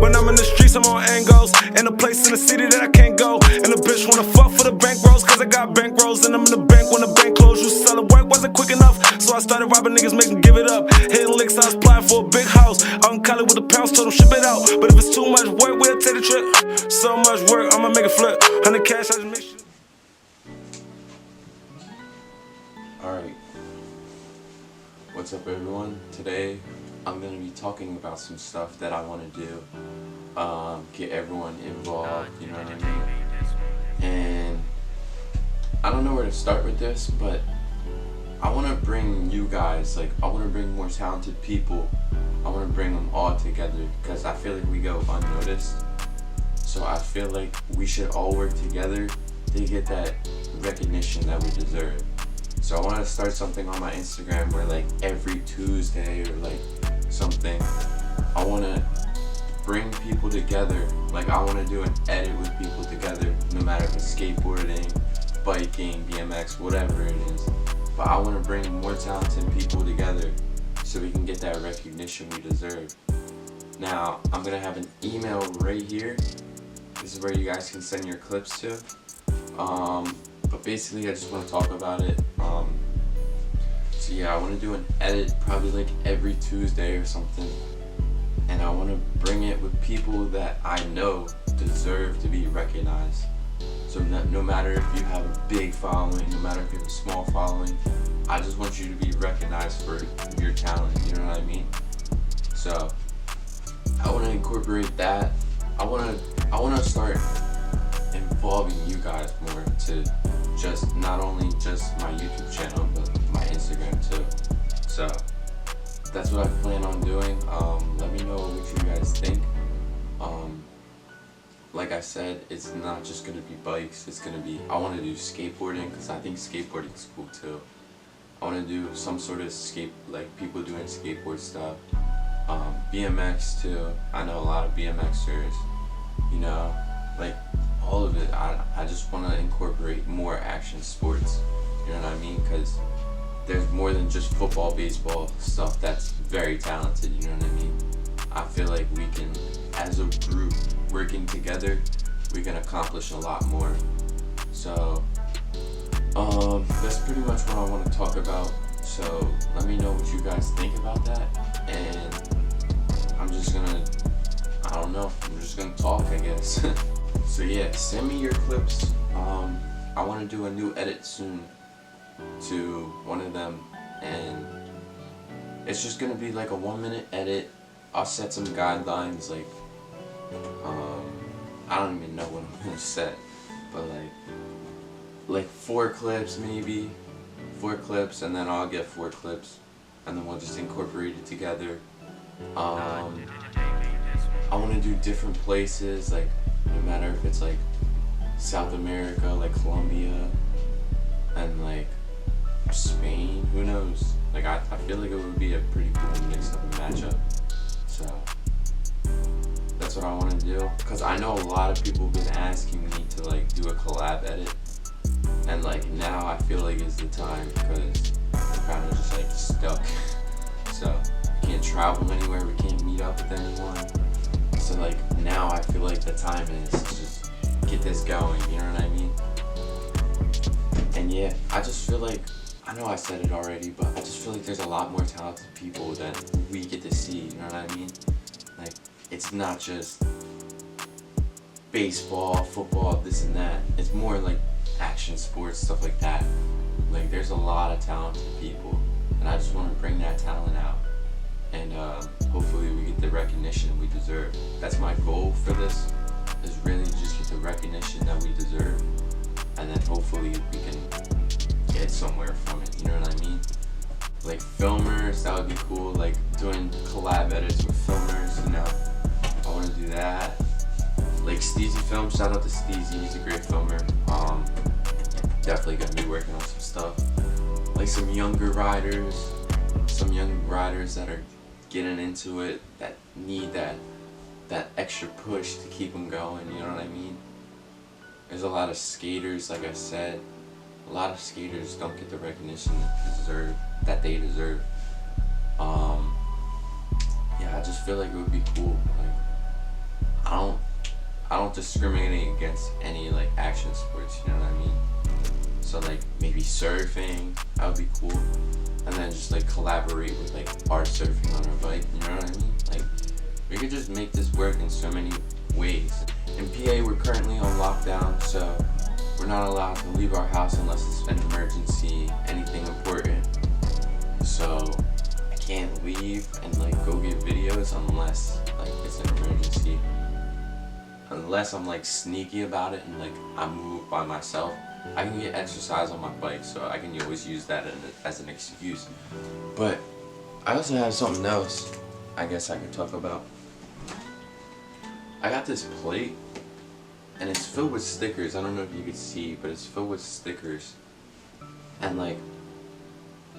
When I'm in the streets, I'm on angles. In a place in the city that I can't go. And a bitch wanna fuck for the bank rolls, cause I got bank rolls. And I'm in the bank when the bank closed. You sell it, work wasn't quick enough, so I started robbing niggas, make them give it up. Hitting licks, I was applying for a big house out in Collab with the pounds, told them ship it out. But if it's too much work, we'll take the trip. So much work, I'ma make it flip. 100 cash, I just make sure. Alright, what's up everyone? Today I'm going to be talking about some stuff that I want to do, get everyone involved, you know what I mean? And I don't know where to start with this, but I want to bring you guys, I want to bring more talented people. I want to bring them all together because I feel like we go unnoticed. So I feel like we should all work together to get that recognition that we deserve. So I want to start something on my Instagram where every Tuesday or something, I want to bring people together. I want to do an edit with people together, no matter if it's skateboarding, biking, BMX, whatever it is. But I want to bring more talented people together so we can get that recognition we deserve. Now, I'm going to have an email right here. This is where you guys can send your clips to. But basically I just want to talk about it. So yeah, I want to do an edit probably every Tuesday or something, and I want to bring it with people that I know deserve to be recognized. So no matter if you have a big following, no matter if you have a small following, I just want you to be recognized for your talent, you know what I mean? So I want to incorporate that. I want to start involving you guys more to just not only just my YouTube channel but my Instagram too. So that's what I plan on doing. Let me know what you guys think. Like I said, it's not just gonna be bikes. It's gonna be, I want to do skateboarding because I think skateboarding is cool too. I want to do some sort of people doing skateboard stuff. BMX too. I know a lot of BMXers. You know, all of it. I just want to incorporate more action sports, you know what I mean? Because there's more than just football, baseball stuff that's very talented, you know what I mean? I feel like we can, as a group, working together, we can accomplish a lot more. So that's pretty much what I want to talk about. So let me know what you guys think about that, and I'm just gonna talk, I guess. So yeah, send me your clips. I want to do a new edit soon to one of them, and it's just gonna be a 1-minute edit. I'll set some guidelines, I don't even know what I'm gonna set, but 4 clips maybe, 4 clips, and then I'll get 4 clips, and then we'll just incorporate it together. I want to do different places, no matter if it's South America, Colombia, and Spain, who knows? I feel like it would be a pretty cool mix of a matchup. So that's what I want to do, because I know a lot of people have been asking me to do a collab edit, and now I feel like it's the time, because we're kind of just stuck. So we can't travel anywhere, we can't meet up with anyone. So now I feel like the time is to just get this going, you know what I mean? And yeah, I just feel I know I said it already, but I just feel there's a lot more talented people that we get to see, you know what I mean? It's not just baseball, football, this and that. It's more action sports, stuff like that. There's a lot of talented people, and I just want to bring that talent out. And hopefully we get the recognition we deserve. That's my goal for this, is really just get the recognition that we deserve, and then hopefully we can get somewhere from it, you know what I mean? Filmers, that would be cool, doing collab edits with filmers, you know, I want to do that. Steezy Film, shout out to Steezy, he's a great filmer. Definitely gonna be working on some stuff. Some younger riders that are getting into it, that need that extra push to keep them going, you know what I mean? There's a lot of skaters, like I said, a lot of skaters don't get the recognition that they deserve. Yeah, I just feel it would be cool, I don't discriminate against any like action sports, you know what I mean? So like maybe surfing, that would be cool. And then just like collaborate with like art surfing on our bike, you know what I mean? Like we could just make this work in so many ways. In PA, we're currently on lockdown, so we're not allowed to leave our house unless it's an emergency, anything important. So I can't leave and like go get videos unless like it's an emergency. Unless I'm like sneaky about it and like I move by myself, I can get exercise on my bike, so I can always use that as an excuse. But I also have something else I guess I could talk about. I got this plate and it's filled with stickers. I don't know if you could see, but it's filled with stickers. And like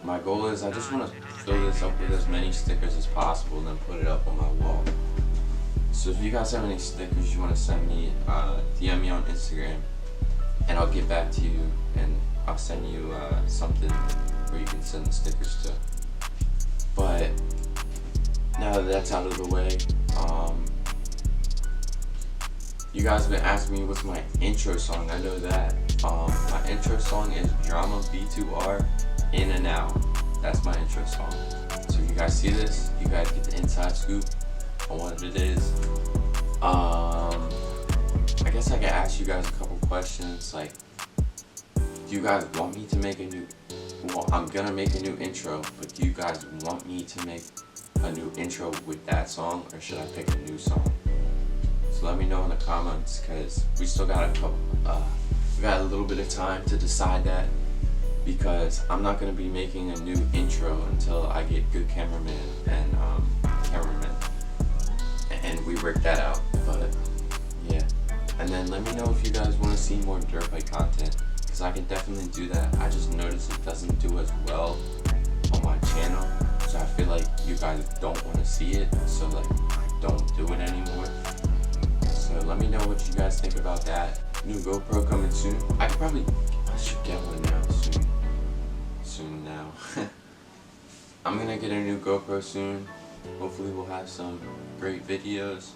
my goal is I just want to fill this up with as many stickers as possible and then put it up on my wall. So if you guys have any stickers you want to send me, DM me on Instagram and I'll get back to you and I'll send you something where you can send the stickers to. But now that that's out of the way, you guys have been asking me what's my intro song. I know that. My intro song is Drama B2R In and Out. That's my intro song. So if you guys see this, you guys get the inside scoop on what it is. I guess I can ask you guys a couple questions like, do you guys want me to make a new, well, I'm gonna make a new intro, but do you guys want me to make a new intro with that song, or should I pick a new song? So let me know in the comments, because we still got we got a little bit of time to decide that, because I'm not gonna be making a new intro until I get good cameramen and we work that out. But yeah, and then let me know if you guys want to see more dirt bike content, because I can definitely do that. I just noticed it doesn't do as well on my channel, so I feel like you guys don't want to see it, so like I don't do it anymore. So let me know what you guys think about that. New GoPro coming soon. I should get one now soon now. I'm gonna get a new GoPro soon. Hopefully we'll have some great videos,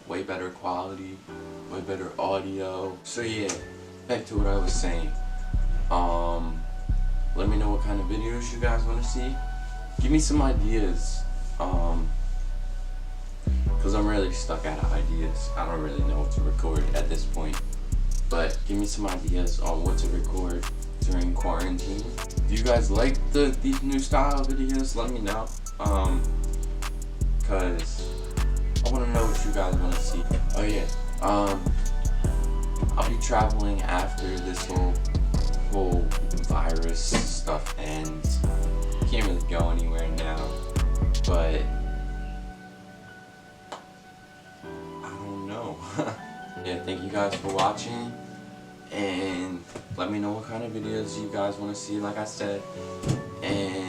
way better quality, way better audio. So yeah, back to what I was saying. Let me know what kind of videos you guys want to see. Give me some ideas, because I'm really stuck out of ideas. I don't really know what to record at this point, but give me some ideas on what to record during quarantine. Do you guys like these new style videos? Let me know, because I want to know what you guys want to see. Oh yeah, I'll be traveling after this whole virus stuff ends. Can't really go anywhere now, but I don't know. Yeah, thank you guys for watching, and let me know what kind of videos you guys want to see, like I said, and